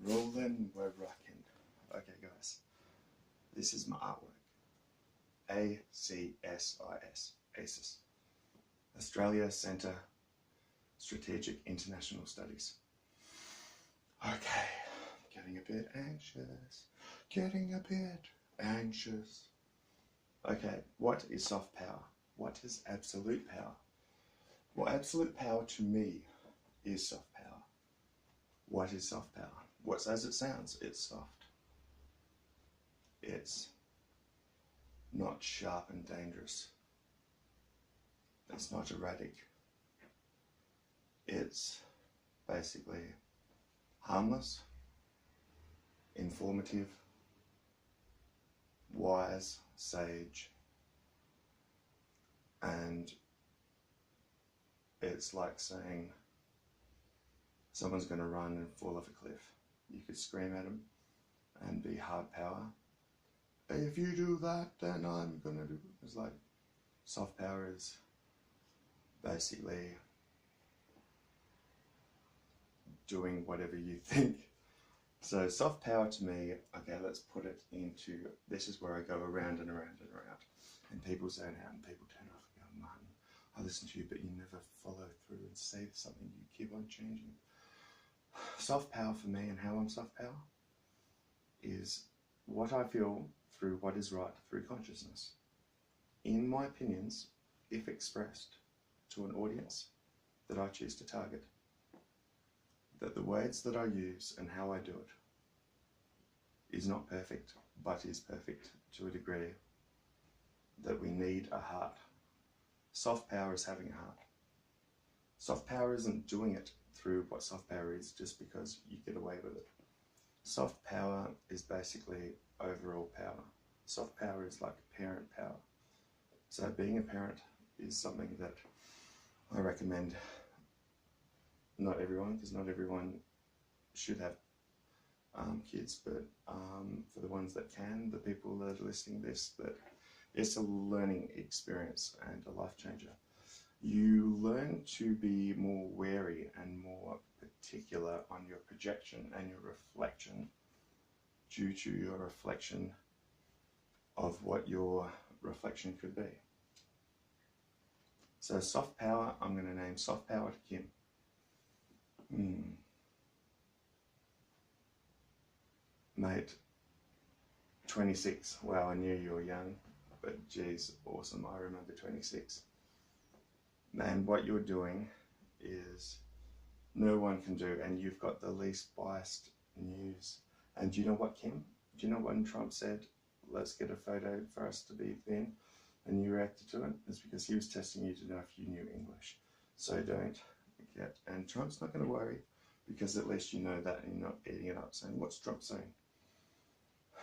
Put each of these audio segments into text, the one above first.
Rolling, we're rocking. Okay, guys, this is my artwork. ACSIS, ACIS, Australia Centre Strategic International Studies. Okay, getting a bit anxious. Okay, what is soft power? What is absolute power? Well, absolute power to me is soft power. What is soft power? What's as it sounds? It's soft. It's not sharp and dangerous. It's not erratic. It's basically harmless, informative, wise, sage, and it's like saying someone's going to run and fall off a cliff. You could scream at them and be hard power. If you do that, then I'm going to do it. It's like soft power is basically doing whatever you think. So soft power to me, okay, let's put it into, this is where I go around and around and around. And people zone out and people turn off and go, man, I listen to you, but you never follow through and say something. You keep on changing. Soft power for me and how I'm soft power is what I feel through what is right through consciousness. In my opinions, if expressed to an audience that I choose to target, that the words that I use and how I do it is not perfect, but is perfect to a degree that we need a heart. Soft power is having a heart. Soft power isn't doing it through what soft power is just because you get away with it. Soft power is basically overall power. Soft power is like parent power. So being a parent is something that I recommend not everyone, because not everyone should have kids, but for the ones that can, the people that are listening to this, that it's a learning experience and a life changer. You learn to be more wary and more particular on your projection and your reflection due to your reflection of what your reflection could be. So soft power, I'm going to name soft power to Kim. Mate, 26. Wow, I knew you were young, but geez, awesome. I remember 26. Man, what you're doing is no one can do, and you've got the least biased news. And do you know what, Kim? Do you know when Trump said, let's get a photo for us to be thin, and you reacted to it? It's because he was testing you to know if you knew English. So don't get, and Trump's not going to worry, because at least you know that and you're not eating it up saying, what's Trump saying?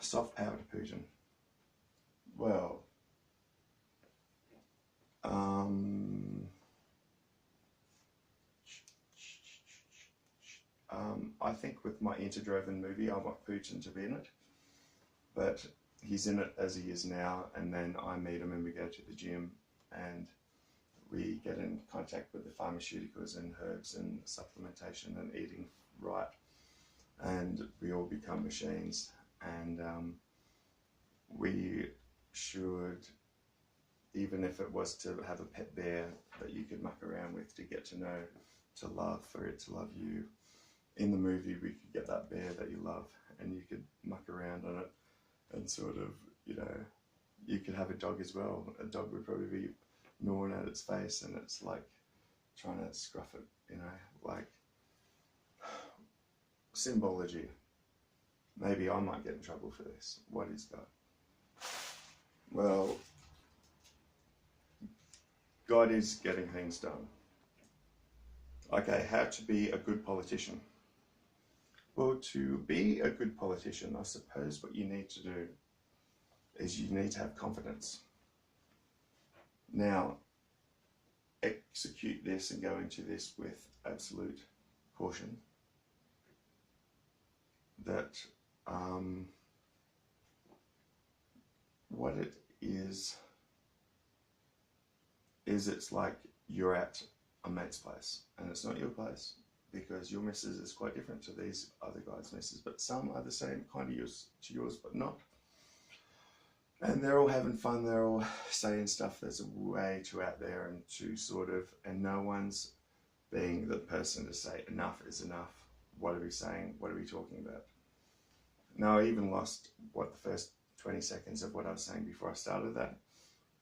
Soft power to Putin. Well, I think with my Interdroven movie, I want Putin to be in it, but he's in it as he is now, and then I meet him and we go to the gym and we get in contact with the pharmaceuticals and herbs and supplementation and eating right, and we all become machines, and we should, even if it was to have a pet bear that you could muck around with to get to know, to love, for it to love you. In the movie, we could get that bear that you love and you could muck around on it and sort of, you know, you could have a dog as well. A dog would probably be gnawing at its face and it's like trying to scruff it, you know, like symbology. Maybe I might get in trouble for this. What is God? Well, God is getting things done. Okay, how to be a good politician. Well, to be a good politician, I suppose what you need to do is you need to have confidence. Now, execute this and go into this with absolute caution. That what it is it's like you're at a mate's place and it's not your place. because your message is quite different to these other guys' messages, but some are the same kind of to yours, but not. And they're all having fun, they're all saying stuff that's way too out there and too sort of, and no one's being the person to say enough is enough. What are we saying? What are we talking about? Now, I even lost the first 20 seconds of what I was saying before I started that.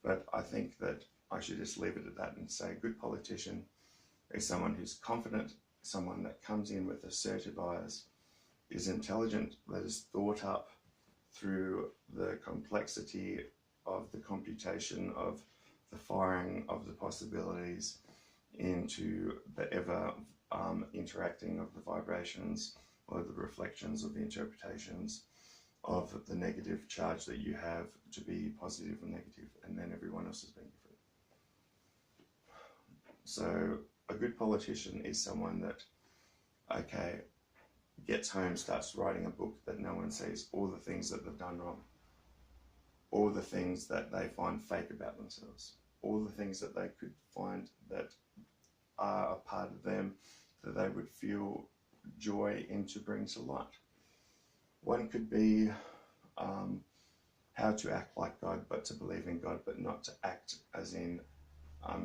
But I think that I should just leave it at that and say a good politician is someone who's confident, someone that comes in with assertive eyes, is intelligent, that is thought up through the complexity of the computation of the firing of the possibilities into the ever interacting of the vibrations or the reflections of the interpretations of the negative charge that you have to be positive or negative, and then everyone else is being different. So a good politician is someone that, okay, gets home, starts writing a book that no one sees, all the things that they've done wrong, all the things that they find fake about themselves, all the things that they could find that are a part of them that they would feel joy in to bring to light. One could be how to act like God, but to believe in God, but not to act as in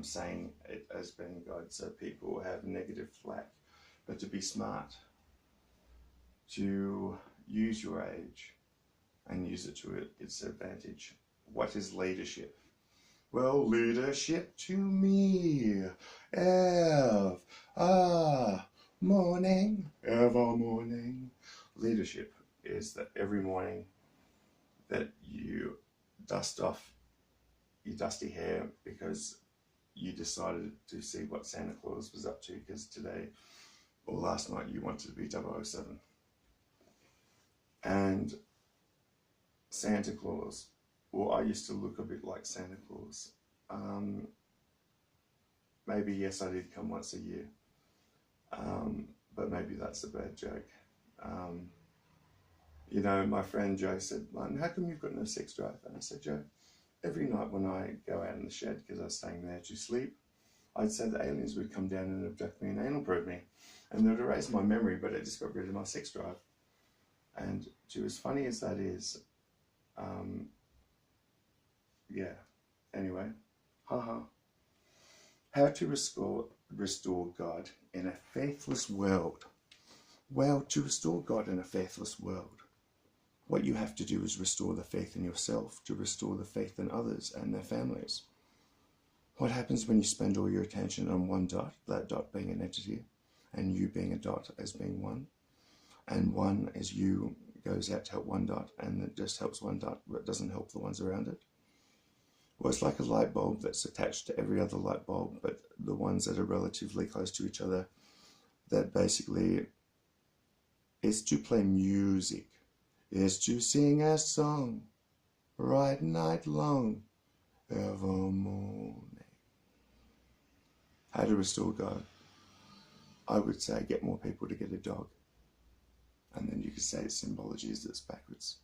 saying it as being God. So people have negative flack, but to be smart, to use your age and use it to its advantage. What is leadership? Well, leadership to me, morning, ever morning. Leadership is that every morning that you dust off your dusty hair because you decided to see what Santa Claus was up to because today or last night you wanted to be 007. And Santa Claus, well, I used to look a bit like Santa Claus. Maybe, yes, I did come once a year. But maybe that's a bad joke. You know, my friend Joe said, Martin, how come you've got no sex drive? And I said, Joe, every night when I go out in the shed, because I was staying there to sleep, I'd say the aliens would come down and abduct me and anal probe me. And they would erase my memory, but it just got rid of my sex drive. And to as funny as that is, yeah, anyway, haha. How to restore God in a faithless world. Well, to restore God in a faithless world, what you have to do is restore the faith in yourself, to restore the faith in others and their families. What happens when you spend all your attention on one dot, that dot being an entity, and you being a dot as being one, and one as you goes out to help one dot, and it just helps one dot, but it doesn't help the ones around it? Well, it's like a light bulb that's attached to every other light bulb, but the ones that are relatively close to each other, that basically is to play music, is to sing a song right night long, ever morning. How to restore God? I would say get more people to get a dog. And then you could say symbology is this backwards.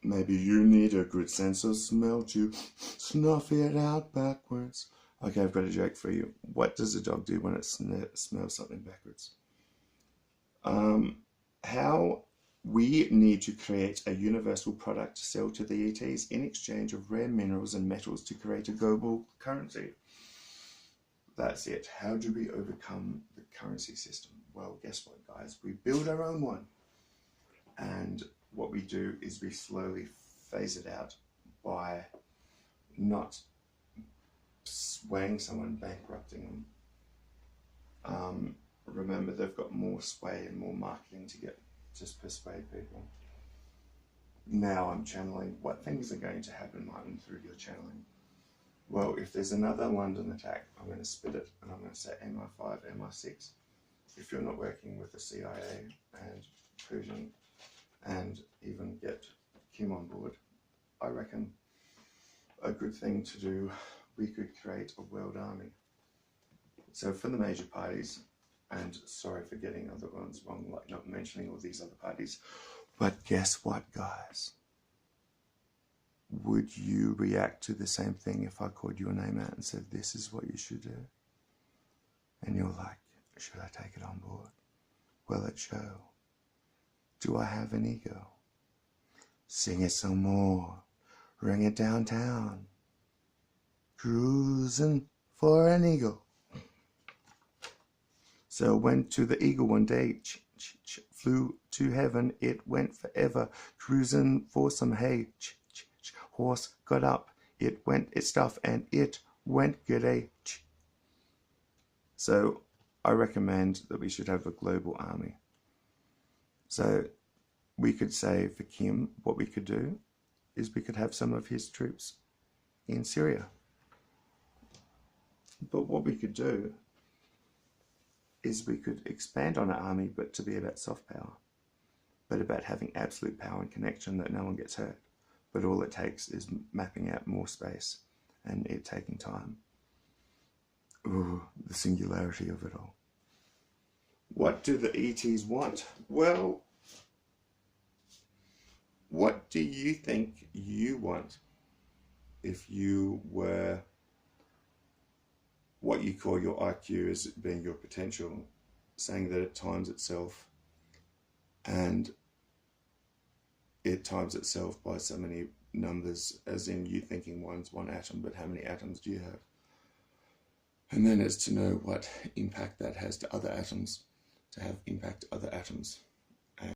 Maybe you need a good sense of smell to snuff it out backwards. Okay, I've got a joke for you. What does a dog do when it smells something backwards? How we need to create a universal product to sell to the ETs in exchange of rare minerals and metals to create a global currency. That's it. How do we overcome the currency system? Well, guess what, guys? We build our own one. And what we do is we slowly phase it out by not swaying someone, bankrupting them. Remember, they've got more sway and more marketing to get to persuade people. Now I'm channeling. What things are going to happen, Martin, through your channeling? Well, if there's another London attack, I'm going to spit it and I'm going to say MI5, MI6. If you're not working with the CIA and Putin and even get Kim on board, I reckon a good thing to do, we could create a world army. So for the major parties, and sorry for getting other ones wrong, like not mentioning all these other parties, but guess what, guys? Would you react to the same thing if I called your name out and said, this is what you should do? And you're like, should I take it on board? Will it show? Do I have an ego? Sing it some more. Ring it downtown. Cruising for an eagle. So went to the eagle one day, flew to heaven, it went forever, cruising for some hay. Horse got up, it went its stuff, and it went g'day. So I recommend that we should have a global army. So we could say for Kim, what we could do is we could have some of his troops in Syria. But what we could do is we could expand on our army, but to be about soft power, but about having absolute power and connection that no one gets hurt. But all it takes is mapping out more space and it taking time. Ooh, the singularity of it all. What do the ETs want? Well, what do you think you want if you were what you call your IQ as being your potential, saying that it times itself, and it times itself by so many numbers, as in you thinking one's one atom, but how many atoms do you have? And then it's to know what impact that has to other atoms, to have impact other atoms.